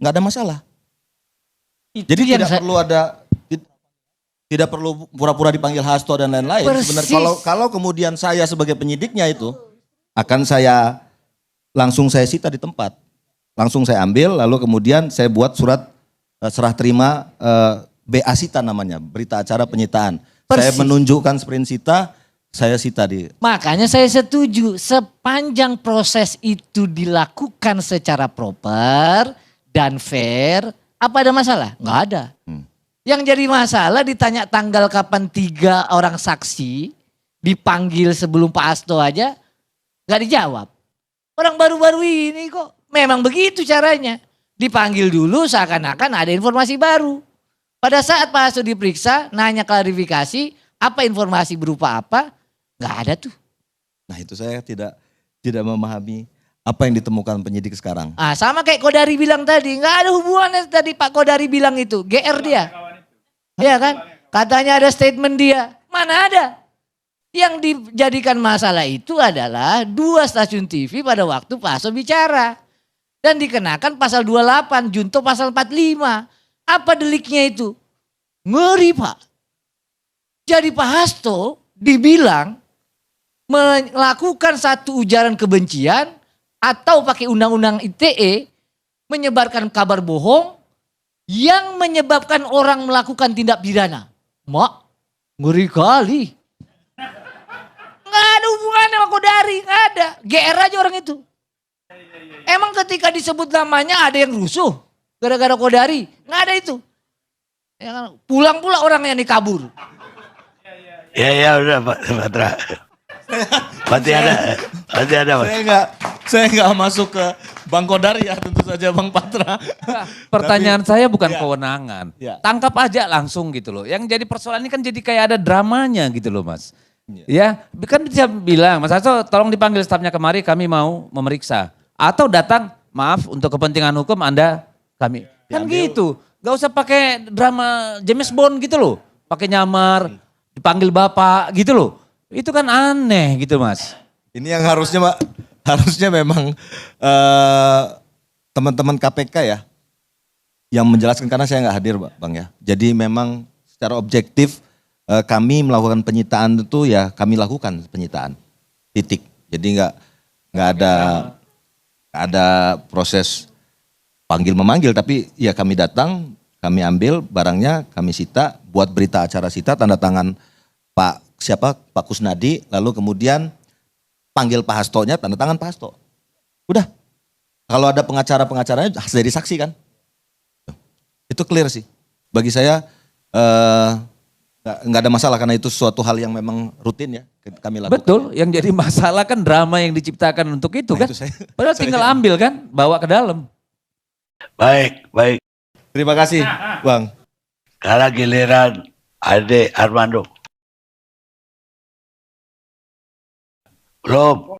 nggak ada masalah. Itu Jadi yang tidak perlu pura-pura dipanggil Hasto dan lain-lain. Sebenarnya kalau kemudian saya sebagai penyidiknya itu akan langsung saya sita di tempat, langsung saya ambil, lalu kemudian saya buat surat serah terima BA sita namanya, berita acara penyitaan. Saya menunjukkan sprint sita, saya sita di. Makanya saya setuju, sepanjang proses itu dilakukan secara proper dan fair, apa ada masalah? Nggak ada. Yang jadi masalah ditanya tanggal kapan 3 orang saksi dipanggil sebelum Pak Hasto aja nggak dijawab. Orang baru-baru ini kok memang begitu caranya. Dipanggil dulu seakan-akan ada informasi baru. Pada saat Pak Hasto diperiksa, nanya klarifikasi, apa informasi berupa apa, nggak ada tuh. Nah itu saya tidak memahami apa yang ditemukan penyidik sekarang. Sama kayak Kodari bilang tadi, nggak ada hubungannya tadi Pak Kodari bilang itu, GR dia. Iya kan? Katanya ada statement dia. Mana ada? Yang dijadikan masalah itu adalah 2 stasiun TV pada waktu Pak Hasto bicara. Dan dikenakan pasal 28, junto pasal 45. Apa deliknya itu? Ngeri Pak. Jadi Pak Hasto dibilang melakukan satu ujaran kebencian atau pakai undang-undang ITE menyebarkan kabar bohong yang menyebabkan orang melakukan tindak pidana. Mak, ngeri kali. Nggak ada hubungannya sama Kodari, nggak ada. GR aja orang itu. Emang ketika disebut namanya ada yang rusuh gara-gara Kodari? Nggak ada itu. Ya kan? Pulang pula orang yang dikabur. Ya udah Pak Patra. Pasti ada Mas. Saya nggak masuk ke Bang Kodari ya, tentu saja Bang Patra. Pertanyaan saya bukan kewenangan. Ya. Tangkap aja langsung gitu loh. Yang jadi persoalan ini kan jadi kayak ada dramanya gitu loh Mas. Ya, kan bisa bilang, Mas Hasto tolong dipanggil stafnya kemari, kami mau memeriksa. Atau datang, maaf untuk kepentingan hukum Anda kami. Kan gitu. Gak usah pakai drama James Bond gitu loh. Pakai nyamar, dipanggil bapak gitu loh. Itu kan aneh gitu Mas. Ini yang harusnya memang teman-teman KPK ya yang menjelaskan, karena saya nggak hadir Bang ya. Jadi memang secara objektif kami melakukan penyitaan itu ya kami lakukan penyitaan, titik. Jadi nggak ada proses panggil memanggil, tapi ya kami datang, kami ambil barangnya, kami sita, buat berita acara sita, tanda tangan Pak Kusnadi, lalu kemudian panggil Pak Hastonya, tanda tangan Pak Hasto. Udah. Kalau ada pengacaranya jadi saksi kan. Itu clear sih. Bagi saya nggak ada masalah karena itu suatu hal yang memang rutin ya kami lakukan. Betul, yang jadi masalah kan drama yang diciptakan untuk itu kan. Padahal tinggal saya ambil kan, bawa ke dalam. Baik. Terima kasih Bang. Sekarang giliran Ade Armando. Belum.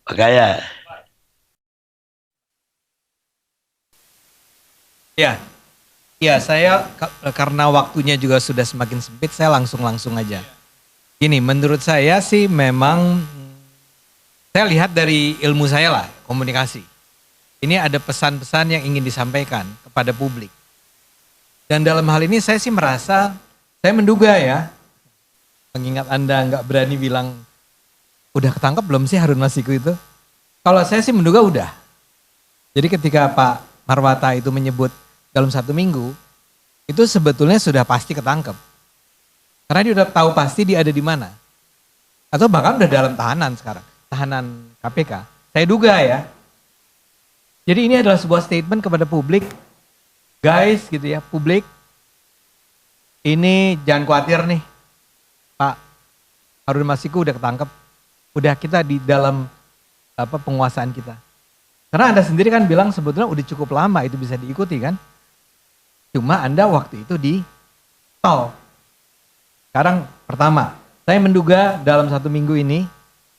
Makanya. Ya saya karena waktunya juga sudah semakin sempit, saya langsung aja. Gini, menurut saya sih memang saya lihat dari ilmu saya lah, komunikasi. Ini ada pesan-pesan yang ingin disampaikan kepada publik. Dan dalam hal ini saya sih merasa, saya menduga ya, mengingat Anda nggak berani bilang, udah ketangkep belum sih Harun Masiku itu? Kalau saya sih menduga udah. Jadi ketika Pak Marwata itu menyebut dalam 1 minggu, itu sebetulnya sudah pasti ketangkep. Karena dia udah tahu pasti dia ada di mana. Atau bahkan udah dalam tahanan sekarang, tahanan KPK. Saya duga ya. Jadi ini adalah sebuah statement kepada publik, guys gitu ya, publik, ini jangan khawatir nih, Pak Harun Masiku udah ketangkep, udah kita di dalam penguasaan kita. Karena Anda sendiri kan bilang sebetulnya udah cukup lama itu bisa diikuti kan. Cuma Anda waktu itu di tol. Sekarang pertama, saya menduga dalam 1 minggu ini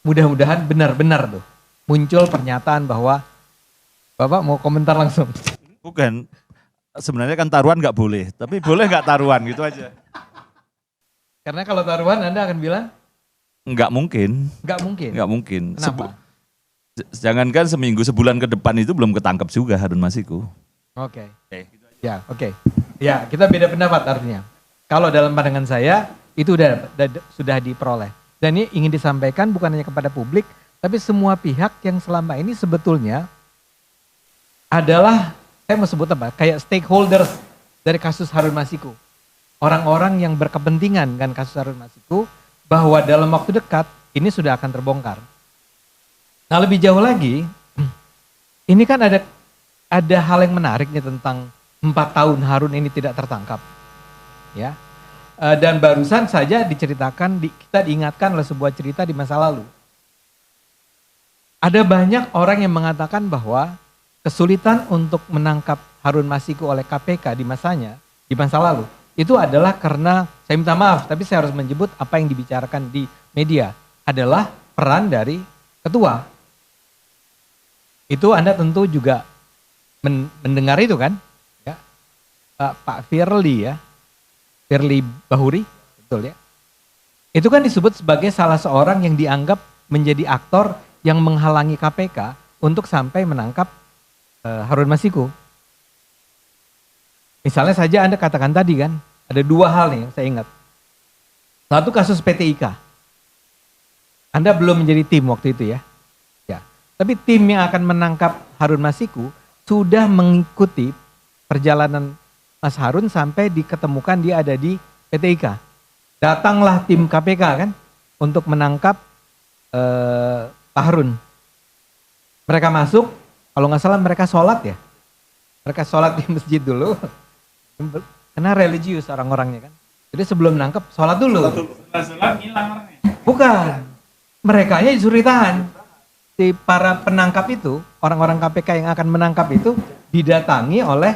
mudah-mudahan benar-benar tuh muncul pernyataan bahwa Bapak mau komentar langsung. Bukan, sebenarnya kan taruhan nggak boleh, tapi boleh nggak taruhan gitu aja. Karena kalau taruhan Anda akan bilang, Nggak mungkin, Nggak mungkin. nggak mungkin. Kenapa? Jangankan seminggu, sebulan ke depan itu belum ketangkep juga Harun Masiku. Oke. Ya, oke. Ya, kita beda pendapat artinya. Kalau dalam pandangan saya itu sudah diperoleh. Dan ini ingin disampaikan bukan hanya kepada publik, tapi semua pihak yang selama ini sebetulnya adalah, saya mau sebut apa, kayak stakeholders dari kasus Harun Masiku. Orang-orang yang berkepentingan dengan kasus Harun Masiku, bahwa dalam waktu dekat ini sudah akan terbongkar. Nah, lebih jauh lagi, ini kan ada hal yang menarik nih tentang 4 tahun Harun ini tidak tertangkap. Ya. Dan barusan saja diceritakan, kita diingatkan oleh sebuah cerita di masa lalu. Ada banyak orang yang mengatakan bahwa kesulitan untuk menangkap Harun Masiku oleh KPK di masa lalu, itu adalah karena, saya minta maaf, tapi saya harus menyebut apa yang dibicarakan di media, adalah peran dari ketua. Itu Anda tentu juga mendengar itu kan? Ya. Pak Firly ya. Firly Bahuri, betul ya. Itu kan disebut sebagai salah seorang yang dianggap menjadi aktor yang menghalangi KPK untuk sampai menangkap Harun Masiku. Misalnya saja Anda katakan tadi kan, ada 2 hal nih yang saya ingat. Satu kasus PT IKA. Anda belum menjadi tim waktu itu ya. Ya. Tapi tim yang akan menangkap Harun Masiku sudah mengikuti perjalanan Mas Harun sampai diketemukan dia ada di PT IKA. Datanglah tim KPK kan untuk menangkap Pak Harun. Mereka masuk, kalau nggak salah mereka sholat ya. Mereka sholat di masjid dulu. Karena religius orang-orangnya kan. Jadi sebelum nangkep sholat dulu. Setelah ngilang orangnya. Bukan. Merekanya disuruh ditahan. Si para penangkap itu, orang-orang KPK yang akan menangkap itu didatangi oleh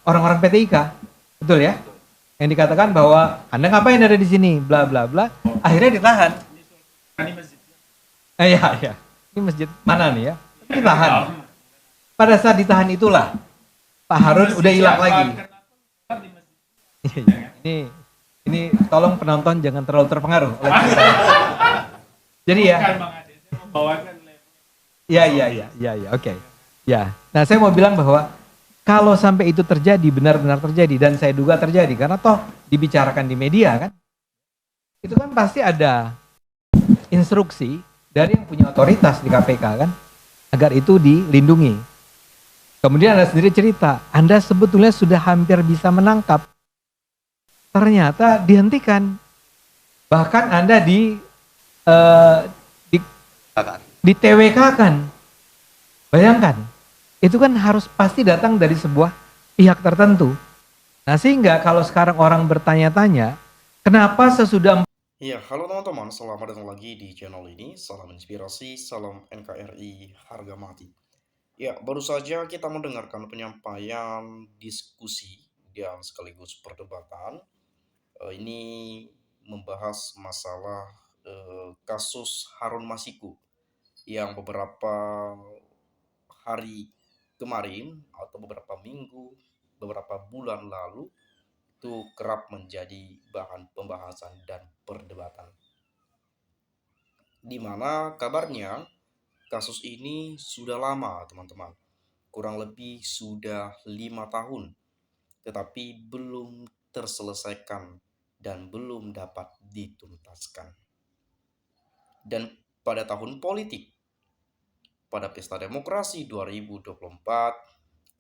orang-orang PT IKA. Betul ya? Yang dikatakan bahwa Anda ngapain ada di sini, bla bla bla. Akhirnya ditahan. Ini masjid. Iya. Ini masjid mana nih ya? Ditahan. Pada saat ditahan itulah Pak Harun udah hilang lagi. Ini tolong penonton jangan terlalu terpengaruh oleh cerita. Jadi ya. Iya, oke. Ya. Nah, saya mau bilang bahwa kalau sampai itu terjadi, benar-benar terjadi, dan saya duga terjadi, karena toh dibicarakan di media kan, itu kan pasti ada instruksi dari yang punya otoritas di KPK kan, agar itu dilindungi. Kemudian Anda sendiri cerita, Anda sebetulnya sudah hampir bisa menangkap, ternyata dihentikan. Bahkan Anda di TWK-kan. Bayangkan. Itu kan harus pasti datang dari sebuah pihak tertentu. Nah, sehingga kalau sekarang orang bertanya-tanya, kenapa sesudah... Ya, halo teman-teman, selamat datang lagi di channel ini. Salam inspirasi, salam NKRI, harga mati. Ya, baru saja kita mendengarkan penyampaian diskusi dan sekaligus perdebatan. Ini membahas masalah kasus Harun Masiku yang beberapa hari kemarin atau beberapa minggu, beberapa bulan lalu itu kerap menjadi bahan pembahasan dan perdebatan. Di mana kabarnya kasus ini sudah lama, teman-teman. Kurang lebih sudah 5 tahun, tetapi belum terselesaikan dan belum dapat dituntaskan. Dan pada tahun politik, pada Pesta Demokrasi 2024,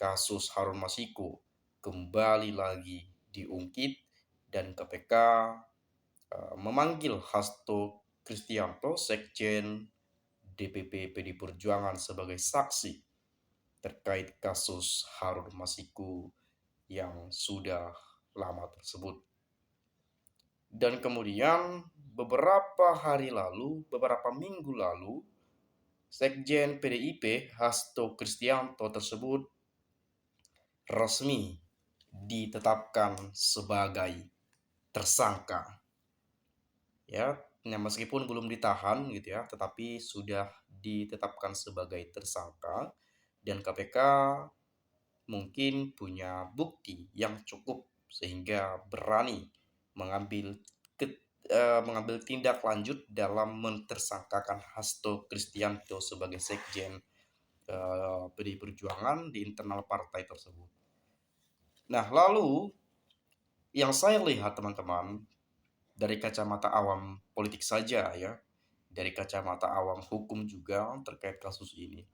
kasus Harun Masiku kembali lagi diungkit dan KPK memanggil Hasto Kristianto, Sekjen DPP PD Perjuangan sebagai saksi terkait kasus Harun Masiku yang sudah lama tersebut. Dan kemudian beberapa minggu lalu, Sekjen PDIP Hasto Kristianto tersebut resmi ditetapkan sebagai tersangka. Ya, meskipun belum ditahan gitu ya, tetapi sudah ditetapkan sebagai tersangka dan KPK mungkin punya bukti yang cukup sehingga berani mengambil mengambil tindak lanjut dalam mentersangkakan Hasto Kristianto sebagai sekjen PDI Perjuangan di internal partai tersebut. Nah, lalu yang saya lihat teman-teman dari kacamata awam politik saja ya, dari kacamata awam hukum juga terkait kasus ini.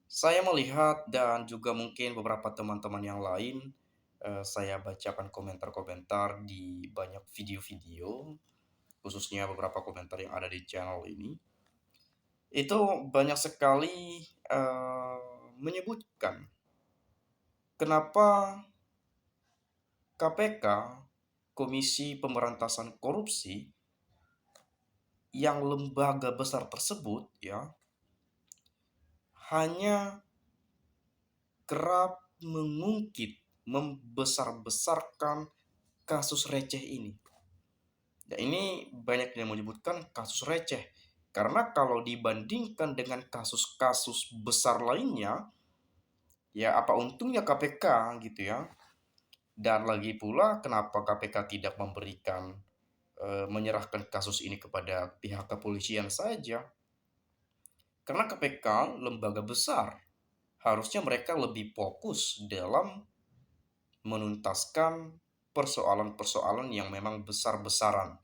Saya melihat dan juga mungkin beberapa teman-teman yang lain, saya bacakan komentar-komentar di banyak video-video, khususnya beberapa komentar yang ada di channel ini. Itu banyak sekali menyebutkan kenapa KPK, Komisi Pemberantasan Korupsi, yang lembaga besar tersebut ya hanya kerap mengungkit, membesar-besarkan kasus receh ini. Dan ini banyak yang menyebutkan kasus receh. Karena kalau dibandingkan dengan kasus-kasus besar lainnya, ya apa untungnya KPK gitu ya. Dan lagi pula kenapa KPK tidak memberikan, menyerahkan kasus ini kepada pihak kepolisian saja. Karena KPK lembaga besar, harusnya mereka lebih fokus dalam menuntaskan persoalan-persoalan yang memang besar-besaran.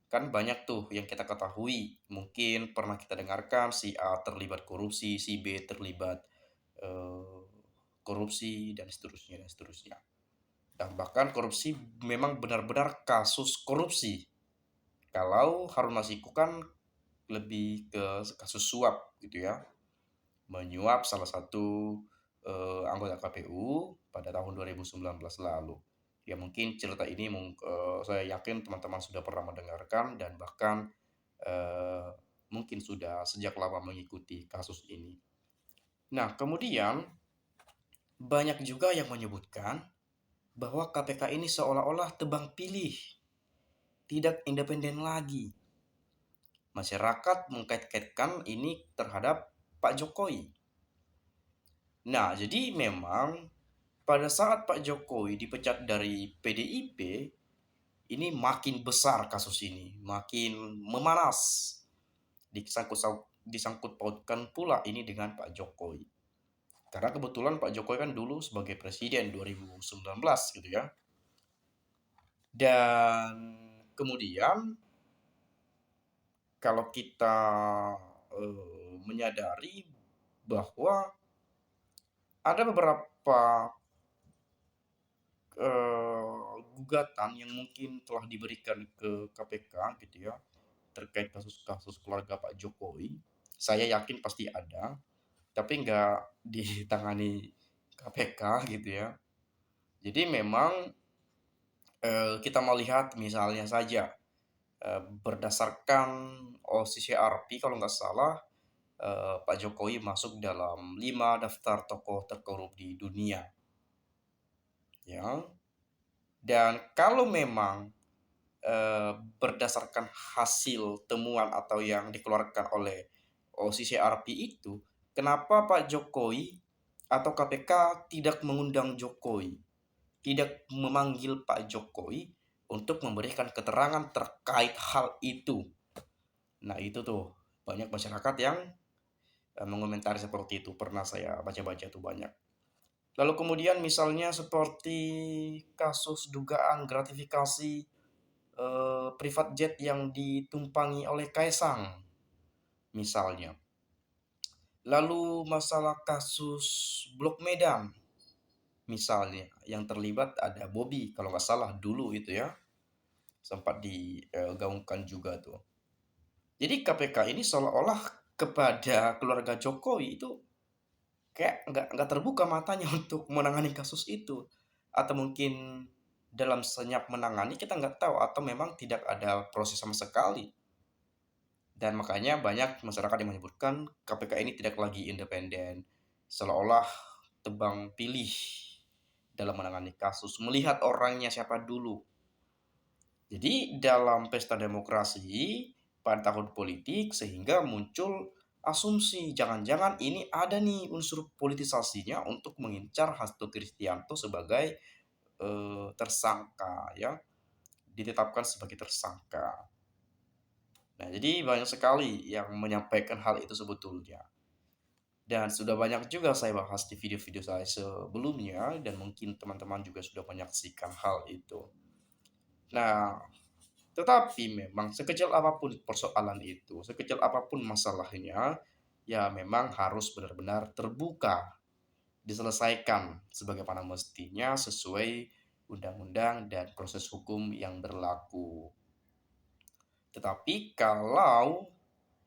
Kan banyak tuh yang kita ketahui, mungkin pernah kita dengarkan si A terlibat korupsi, si B terlibat korupsi, dan seterusnya, dan seterusnya. Dan bahkan korupsi memang benar-benar kasus korupsi. Kalau Harun Masiku kan lebih ke kasus suap gitu ya. Menyuap salah satu anggota KPU pada tahun 2019 lalu. Ya mungkin cerita ini saya yakin teman-teman sudah pernah mendengarkan dan bahkan mungkin sudah sejak lama mengikuti kasus ini. Nah, kemudian banyak juga yang menyebutkan bahwa KPK ini seolah-olah tebang pilih, tidak independen lagi. Masyarakat mengkait-kaitkan ini terhadap Pak Jokowi. Nah, jadi memang pada saat Pak Jokowi dipecat dari PDIP, ini makin besar kasus ini, makin memanas. Disangkut pautkan pula ini dengan Pak Jokowi. Karena kebetulan Pak Jokowi kan dulu sebagai presiden 2019 gitu ya. Dan kemudian kalau kita menyadari bahwa ada beberapa gugatan yang mungkin telah diberikan ke KPK gitu ya terkait kasus-kasus keluarga Pak Jokowi. Saya yakin pasti ada, tapi nggak ditangani KPK gitu ya. Jadi memang kita melihat misalnya saja berdasarkan OCCRP kalau nggak salah Pak Jokowi masuk dalam 5 daftar tokoh terkorup di dunia. Ya. Dan kalau memang berdasarkan hasil temuan atau yang dikeluarkan oleh OCCRP itu, kenapa Pak Jokowi atau KPK tidak mengundang Jokowi, tidak memanggil Pak Jokowi untuk memberikan keterangan terkait hal itu? Nah itu tuh banyak masyarakat yang mengomentari seperti itu, pernah saya baca-baca tuh banyak. Lalu kemudian misalnya seperti kasus dugaan gratifikasi private jet yang ditumpangi oleh Kaisang misalnya. Lalu masalah kasus Blok Medan misalnya yang terlibat ada Bobby kalau nggak salah dulu itu ya. Sempat digaungkan juga tuh. Jadi KPK ini seolah-olah kepada keluarga Jokowi itu kayak nggak terbuka matanya untuk menangani kasus itu. Atau mungkin dalam senyap menangani kita nggak tahu atau memang tidak ada proses sama sekali. Dan makanya banyak masyarakat yang menyebutkan KPK ini tidak lagi independen, seolah-olah tebang pilih dalam menangani kasus, melihat orangnya siapa dulu. Jadi dalam pesta demokrasi pada tahun politik sehingga muncul asumsi jangan-jangan ini ada nih unsur politisasinya untuk mengincar Hasto Kristianto sebagai tersangka ya ditetapkan sebagai tersangka. Nah, jadi banyak sekali yang menyampaikan hal itu sebetulnya. Dan sudah banyak juga saya bahas di video-video saya sebelumnya dan mungkin teman-teman juga sudah menyaksikan hal itu. Nah, tetapi memang sekecil apapun persoalan itu, sekecil apapun masalahnya, ya memang harus benar-benar terbuka, diselesaikan sebagaimana mestinya sesuai undang-undang dan proses hukum yang berlaku. Tetapi kalau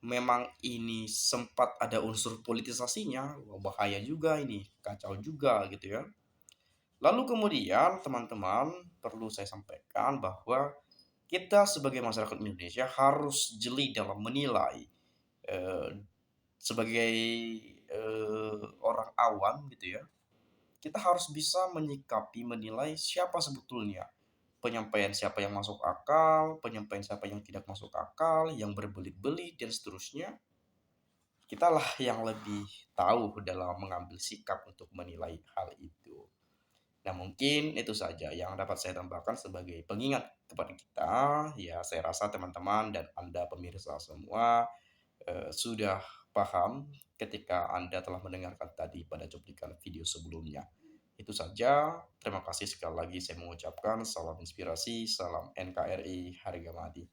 memang ini sempat ada unsur politisasinya, wah bahaya juga ini, kacau juga gitu ya. Lalu kemudian teman-teman perlu saya sampaikan bahwa kita sebagai masyarakat Indonesia harus jeli dalam menilai eh, sebagai orang awam gitu ya. Kita harus bisa menyikapi, menilai siapa sebetulnya penyampaian siapa yang masuk akal, penyampaian siapa yang tidak masuk akal, yang berbelit-belit dan seterusnya. Kitalah yang lebih tahu dalam mengambil sikap untuk menilai hal itu. Nah, mungkin itu saja yang dapat saya tambahkan sebagai pengingat kepada kita. Ya, saya rasa teman-teman dan Anda pemirsa semua sudah paham ketika Anda telah mendengarkan tadi pada cuplikan video sebelumnya. Itu saja. Terima kasih sekali lagi saya mengucapkan salam inspirasi, salam NKRI, harga mati.